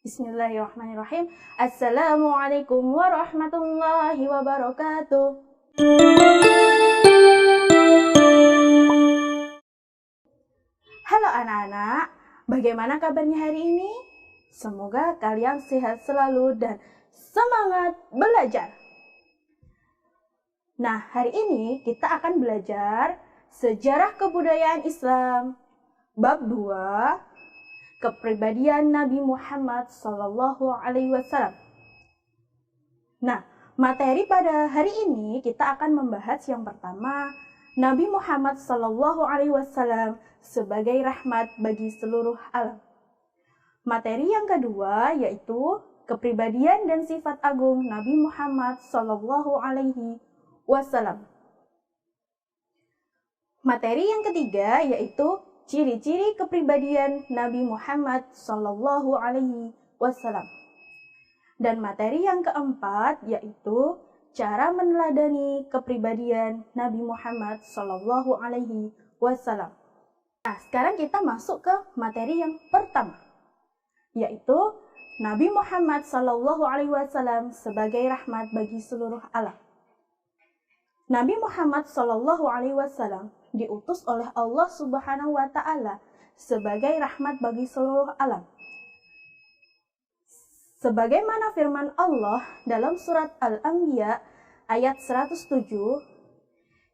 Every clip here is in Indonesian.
Bismillahirrahmanirrahim. Assalamualaikum warahmatullahi wabarakatuh. Halo anak-anak, bagaimana kabarnya hari ini? Semoga kalian sehat selalu dan semangat belajar. Nah, hari ini kita akan belajar sejarah kebudayaan Islam, bab 2, kepribadian Nabi Muhammad SAW. Nah, materi pada hari ini kita akan membahas yang pertama, Nabi Muhammad SAW sebagai rahmat bagi seluruh alam. Materi yang kedua yaitu kepribadian dan sifat agung Nabi Muhammad SAW. Materi yang ketiga yaitu ciri-ciri kepribadian Nabi Muhammad SAW. Dan materi yang keempat yaitu cara meneladani kepribadian Nabi Muhammad SAW. Nah, sekarang kita masuk ke materi yang pertama, yaitu Nabi Muhammad SAW sebagai rahmat bagi seluruh alam. Nabi Muhammad SAW diutus oleh Allah Subhanahu wa Ta'ala sebagai rahmat bagi seluruh alam. Sebagaimana firman Allah dalam surat Al-Anbiya ayat 107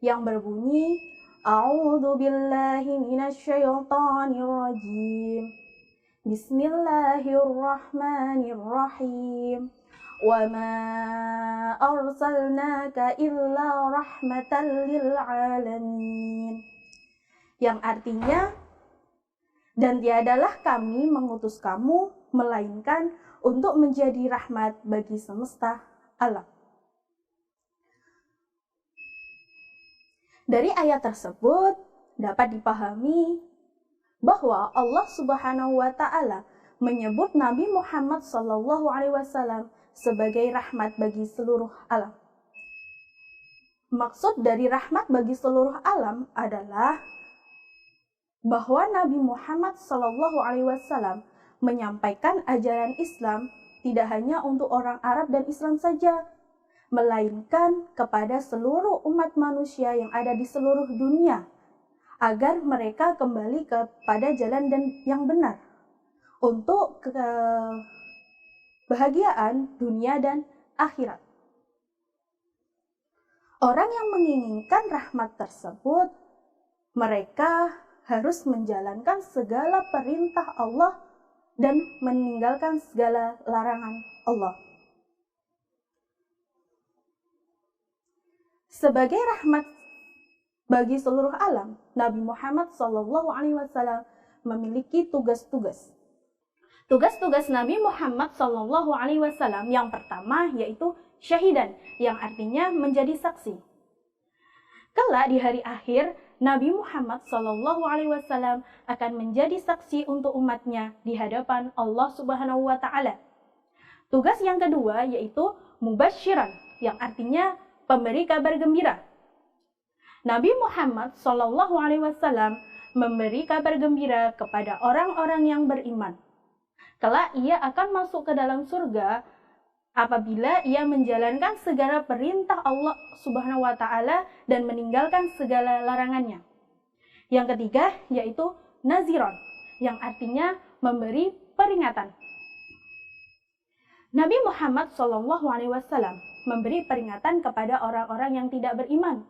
yang berbunyi, A'udzu billahi minasyaitonir rajim. Bismillahirrahmanirrahim. Wa ma arsalnaka illa rahmatan lil alamin. Yang artinya, dan tiadalah kami mengutus kamu melainkan untuk menjadi rahmat bagi semesta alam. Dari ayat tersebut dapat dipahami bahwa Allah Subhanahu wa Ta'ala menyebut Nabi Muhammad SAW sebagai rahmat bagi seluruh alam. Maksud dari rahmat bagi seluruh alam adalah bahwa Nabi Muhammad SAW menyampaikan ajaran Islam tidak hanya untuk orang Arab dan Islam saja, melainkan kepada seluruh umat manusia yang ada di seluruh dunia, agar mereka kembali kepada jalan yang benar untuk kebahagiaan dunia dan akhirat. Orang yang menginginkan rahmat tersebut, mereka harus menjalankan segala perintah Allah dan meninggalkan segala larangan Allah. Sebagai rahmat bagi seluruh alam, Nabi Muhammad SAW memiliki tugas-tugas. Tugas-tugas Nabi Muhammad SAW yang pertama yaitu syahidan, yang artinya menjadi saksi. Kelak di hari akhir, Nabi Muhammad SAW akan menjadi saksi untuk umatnya di hadapan Allah Subhanahu wa Ta'ala. Tugas yang kedua yaitu mubasyiran, yang artinya pemberi kabar gembira. Nabi Muhammad SAW memberi kabar gembira kepada orang-orang yang beriman. Kelak ia akan masuk ke dalam surga apabila ia menjalankan segala perintah Allah Subhanahu wa Ta'ala dan meninggalkan segala larangannya. Yang ketiga yaitu naziron, yang artinya memberi peringatan. Nabi Muhammad SAW memberi peringatan kepada orang-orang yang tidak beriman.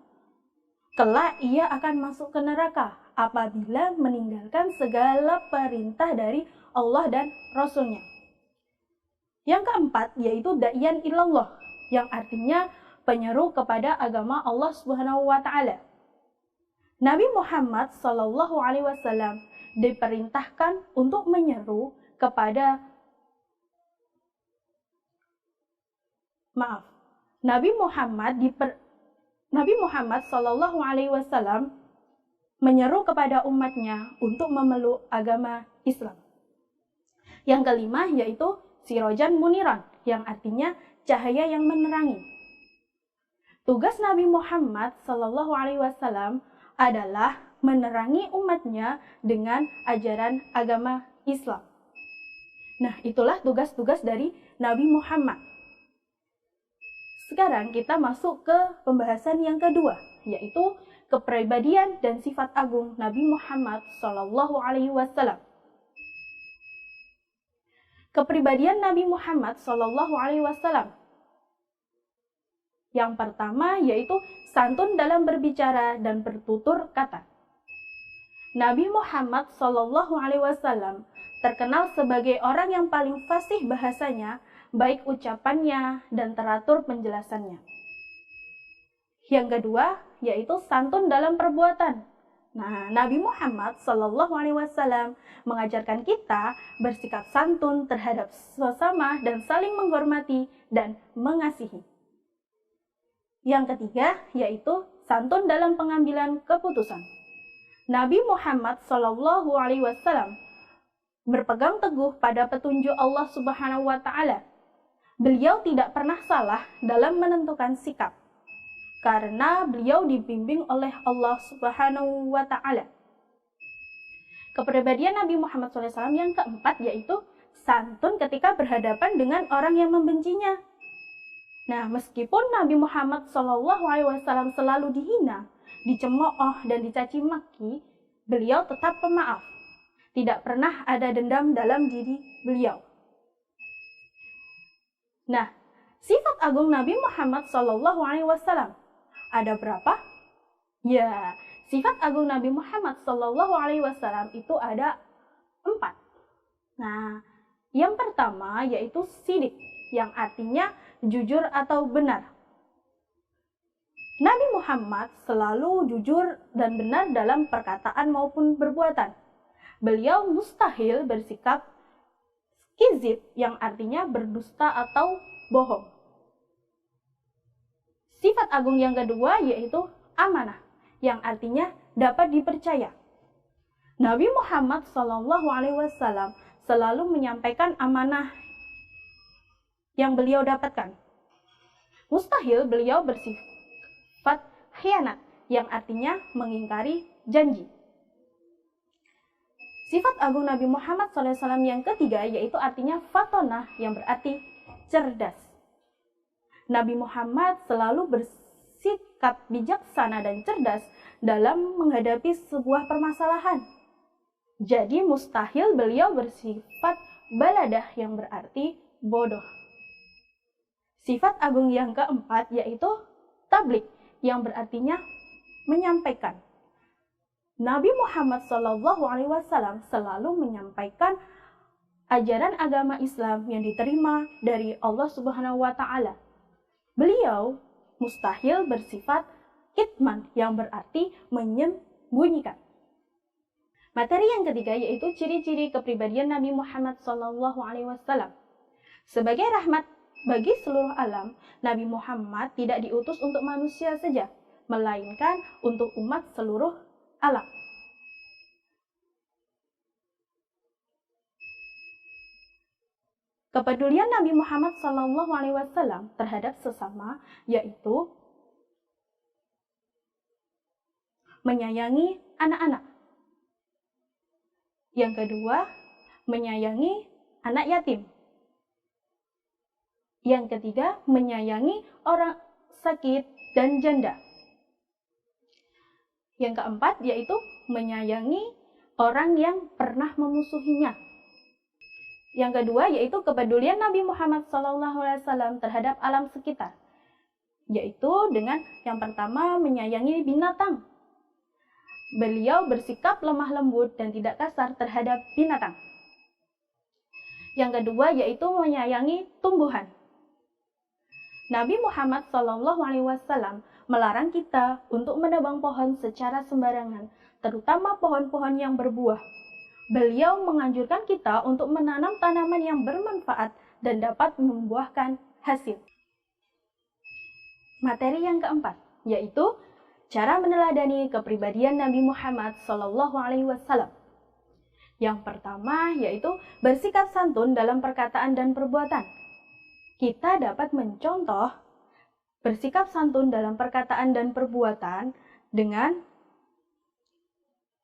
Kelak ia akan masuk ke neraka apabila meninggalkan segala perintah dari Allah dan Rasul-Nya. Yang keempat yaitu da'iyan ilallah, yang artinya penyeru kepada agama Allah Subhanahu wa Ta'ala. Nabi Muhammad SAW diperintahkan untuk menyeru kepada Nabi Muhammad SAW menyeru kepada umatnya untuk memeluk agama Islam. Yang kelima yaitu sirojan muniran, yang artinya cahaya yang menerangi. Tugas Nabi Muhammad SAW adalah menerangi umatnya dengan ajaran agama Islam. Nah, itulah tugas-tugas dari Nabi Muhammad. Sekarang kita masuk ke pembahasan yang kedua, yaitu kepribadian dan sifat agung Nabi Muhammad SAW. Kepribadian Nabi Muhammad SAW. Yang pertama yaitu santun dalam berbicara dan bertutur kata. Nabi Muhammad SAW terkenal sebagai orang yang paling fasih bahasanya, baik ucapannya dan teratur penjelasannya. Yang kedua yaitu santun dalam perbuatan. Nah, Nabi Muhammad SAW mengajarkan kita bersikap santun terhadap sesama dan saling menghormati dan mengasihi. Yang ketiga yaitu santun dalam pengambilan keputusan. Nabi Muhammad SAW berpegang teguh pada petunjuk Allah Subhanahu wa Ta'ala. Beliau tidak pernah salah dalam menentukan sikap, karena beliau dibimbing oleh Allah Subhanahu wa Ta'ala. Kepribadian Nabi Muhammad SAW yang keempat yaitu santun ketika berhadapan dengan orang yang membencinya. Nah, meskipun Nabi Muhammad SAW selalu dihina, dicemooh dan dicaci maki, beliau tetap pemaaf. Tidak pernah ada dendam dalam diri beliau. Nah, sifat agung Nabi Muhammad SAW ada berapa? Ya, sifat agung Nabi Muhammad SAW itu ada 4. Nah, yang pertama yaitu sidik, yang artinya jujur atau benar. Nabi Muhammad selalu jujur dan benar dalam perkataan maupun perbuatan. Beliau mustahil bersikap kizib, yang artinya berdusta atau bohong. Sifat agung yang kedua yaitu amanah, yang artinya dapat dipercaya. Nabi Muhammad SAW selalu menyampaikan amanah yang beliau dapatkan. Mustahil beliau bersifat khianat, yang artinya mengingkari janji. Sifat agung Nabi Muhammad SAW yang ketiga yaitu artinya fatonah, yang berarti cerdas. Nabi Muhammad selalu bersikap bijaksana dan cerdas dalam menghadapi sebuah permasalahan. Jadi mustahil beliau bersifat baladah, yang berarti bodoh. Sifat agung yang keempat yaitu tablik, yang berartinya menyampaikan. Nabi Muhammad SAW selalu menyampaikan ajaran agama Islam yang diterima dari Allah Subhanahu wa Ta'ala. Beliau mustahil bersifat kitman, yang berarti menyembunyikan. Materi yang ketiga yaitu ciri-ciri kepribadian Nabi Muhammad SAW. Sebagai rahmat bagi seluruh alam, Nabi Muhammad tidak diutus untuk manusia saja, melainkan untuk umat seluruh alam. Kepedulian Nabi Muhammad SAW terhadap sesama yaitu menyayangi anak-anak. Yang kedua, menyayangi anak yatim. Yang ketiga, menyayangi orang sakit dan janda. Yang keempat, yaitu menyayangi orang yang pernah memusuhinya. Yang kedua, yaitu kepedulian Nabi Muhammad SAW terhadap alam sekitar. Yaitu dengan yang pertama, menyayangi binatang. Beliau bersikap lemah lembut dan tidak kasar terhadap binatang. Yang kedua, yaitu menyayangi tumbuhan. Nabi Muhammad SAW melarang kita untuk menebang pohon secara sembarangan, terutama pohon-pohon yang berbuah. Beliau menganjurkan kita untuk menanam tanaman yang bermanfaat dan dapat membuahkan hasil. Materi yang keempat, yaitu cara meneladani kepribadian Nabi Muhammad SAW. Yang pertama, yaitu bersikap santun dalam perkataan dan perbuatan. Kita dapat mencontoh bersikap santun dalam perkataan dan perbuatan dengan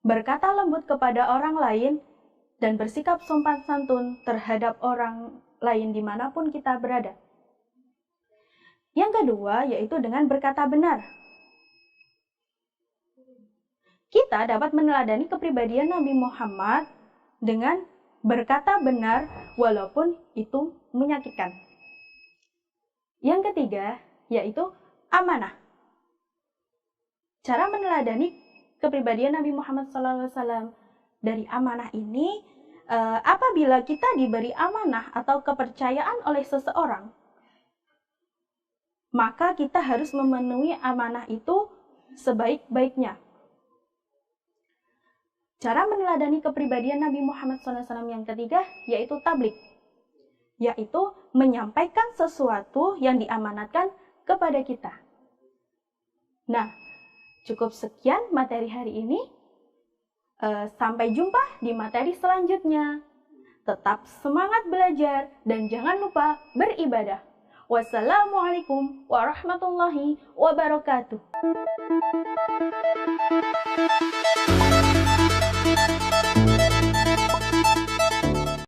berkata lembut kepada orang lain dan bersikap sopan santun terhadap orang lain dimanapun kita berada. Yang kedua, yaitu dengan berkata benar. Kita dapat meneladani kepribadian Nabi Muhammad dengan berkata benar walaupun itu menyakitkan. Yang ketiga, yaitu amanah. Cara meneladani kepribadian Nabi Muhammad SAW dari amanah ini, apabila kita diberi amanah atau kepercayaan oleh seseorang, maka kita harus memenuhi amanah itu sebaik-baiknya. Cara meneladani kepribadian Nabi Muhammad SAW yang ketiga, yaitu tabligh, yaitu menyampaikan sesuatu yang diamanatkan kepada kita. Nah, cukup sekian materi hari ini. Sampai jumpa di materi selanjutnya. Tetap semangat belajar dan jangan lupa beribadah. Wassalamualaikum warahmatullahi wabarakatuh.